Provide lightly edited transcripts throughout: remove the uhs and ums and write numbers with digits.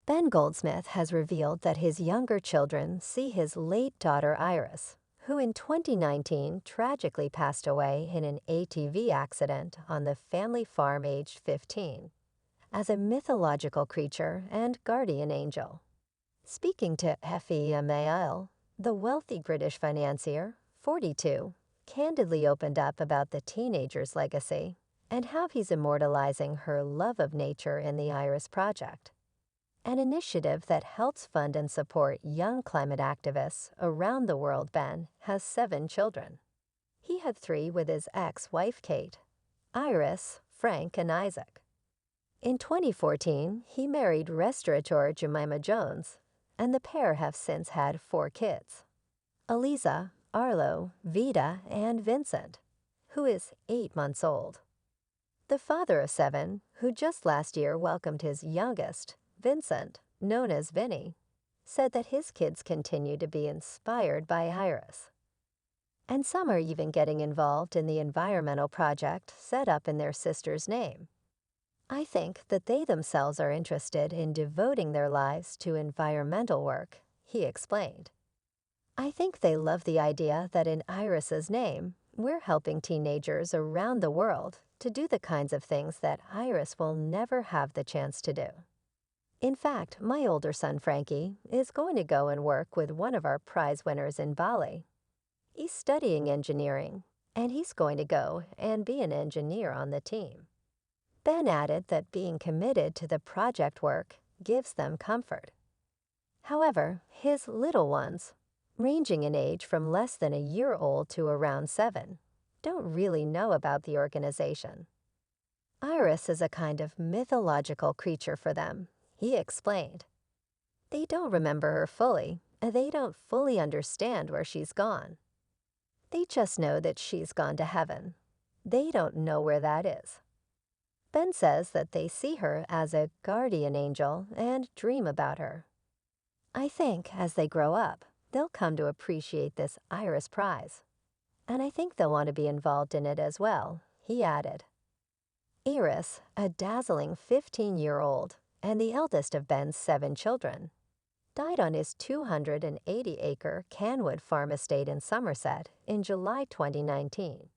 Ben Goldsmith has revealed that his younger children see his late daughter Iris, who in 2019 tragically passed away in an ATV accident on the family farm aged 15, as a mythological creature and guardian angel. Speaking to FEMAIL, the wealthy British financier, 42, candidly opened up about the teenager's legacy and how he's immortalizing her love of nature in the Iris Project, an initiative that helps fund and support young climate activists around the world. Ben has 7 children. He had 3 with his ex-wife Kate, Iris, Frank, and Isaac. In 2014, he married restaurateur Jemima Jones, and the pair have since had 4 kids: Eliza, Arlo, Vida, and Vincent, who is 8 months old. The father of 7, who just last year welcomed his youngest, Vincent, known as Vinny, said that his kids continue to be inspired by Iris. And some are even getting involved in the environmental project set up in their sister's name. I think that they themselves are interested in devoting their lives to environmental work, he explained. I think they love the idea that in Iris's name, we're helping teenagers around the world to do the kinds of things that Iris will never have the chance to do. In fact, my older son Frankie is going to go and work with one of our prize winners in Bali. He's studying engineering, and he's going to go and be an engineer on the team. Ben added that being committed to the project work gives them comfort. However, his little ones, ranging in age from less than a year old to around 7, don't really know about the organization. Iris is a kind of mythological creature for them, he explained. They don't remember her fully, and they don't fully understand where she's gone. They just know that she's gone to heaven. They don't know where that is. Ben says that they see her as a guardian angel and dream about her. I think as they grow up, they'll come to appreciate this Iris Prize. And I think they'll want to be involved in it as well, he added. Iris, a dazzling 15-year-old and the eldest of Ben's 7 children, died on his 280-acre Canwood farm estate in Somerset in July 2019.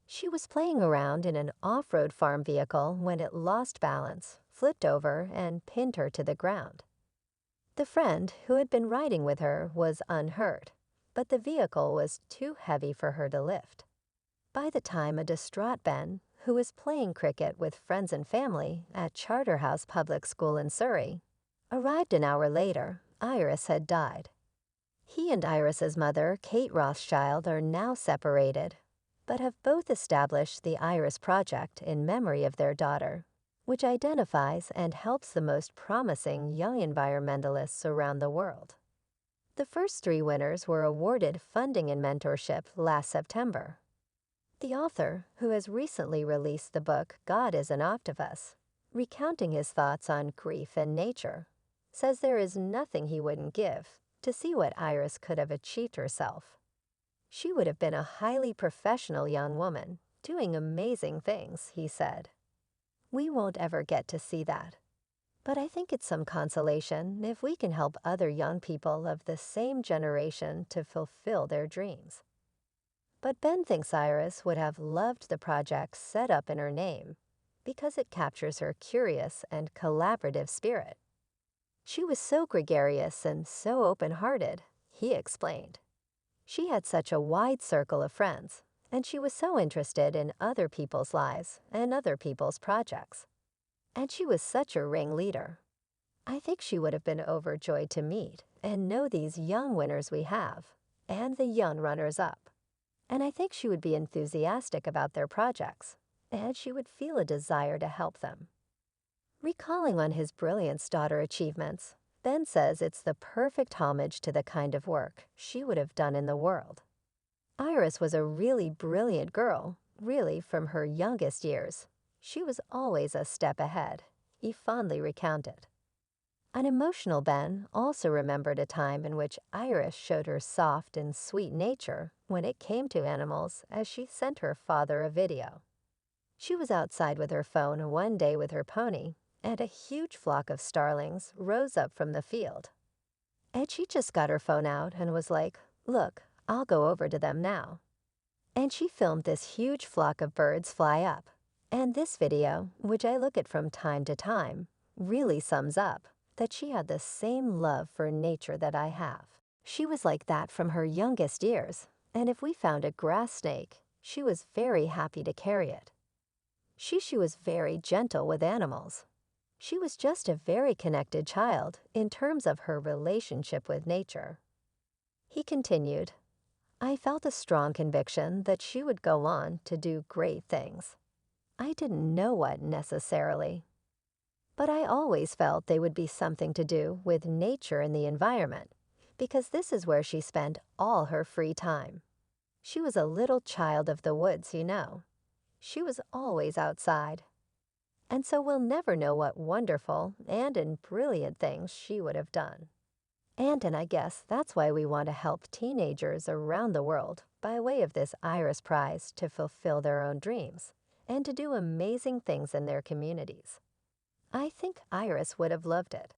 She was playing around in an off-road farm vehicle when it lost balance, flipped over, and pinned her to the ground. The friend who had been riding with her was unhurt, but the vehicle was too heavy for her to lift. By the time a distraught Ben, who was playing cricket with friends and family at Charterhouse Public School in Surrey, arrived an hour later, Iris had died. He and Iris's mother, Kate Rothschild, are now separated, but have both established the Iris Project in memory of their daughter, which identifies and helps the most promising young environmentalists around the world. The first 3 winners were awarded funding and mentorship last September. The author, who has recently released the book God is an Octopus, recounting his thoughts on grief and nature, says there is nothing he wouldn't give to see what Iris could have achieved herself. She would have been a highly professional young woman, doing amazing things, he said. We won't ever get to see that. But I think it's some consolation if we can help other young people of the same generation to fulfill their dreams. But Ben thinks Iris would have loved the project set up in her name because it captures her curious and collaborative spirit. She was so gregarious and so open-hearted, he explained. She had such a wide circle of friends, and she was so interested in other people's lives and other people's projects. And she was such a ringleader. I think she would have been overjoyed to meet and know these young winners we have, and the young runners-up. And I think she would be enthusiastic about their projects, and she would feel a desire to help them. Recalling on his brilliance daughter achievements, Ben says it's the perfect homage to the kind of work she would have done in the world. Iris was a really brilliant girl, really from her youngest years. She was always a step ahead, he fondly recounted. An emotional Ben also remembered a time in which Iris showed her soft and sweet nature when it came to animals as she sent her father a video. She was outside with her phone one day with her pony, and a huge flock of starlings rose up from the field. And she just got her phone out and was like, "Look, I'll go over to them now." And she filmed this huge flock of birds fly up. And this video, which I look at from time to time, really sums up that she had the same love for nature that I have. She was like that from her youngest years, and if we found a grass snake, she was very happy to carry it. She was very gentle with animals. She was just a very connected child in terms of her relationship with nature. He continued, "I felt a strong conviction that she would go on to do great things. I didn't know what necessarily, but I always felt they would be something to do with nature and the environment, because this is where she spent all her free time. She was a little child of the woods, you know. She was always outside. And so we'll never know what wonderful and brilliant things she would have done." And I guess that's why we want to help teenagers around the world by way of this Iris Prize to fulfill their own dreams and to do amazing things in their communities. I think Iris would have loved it.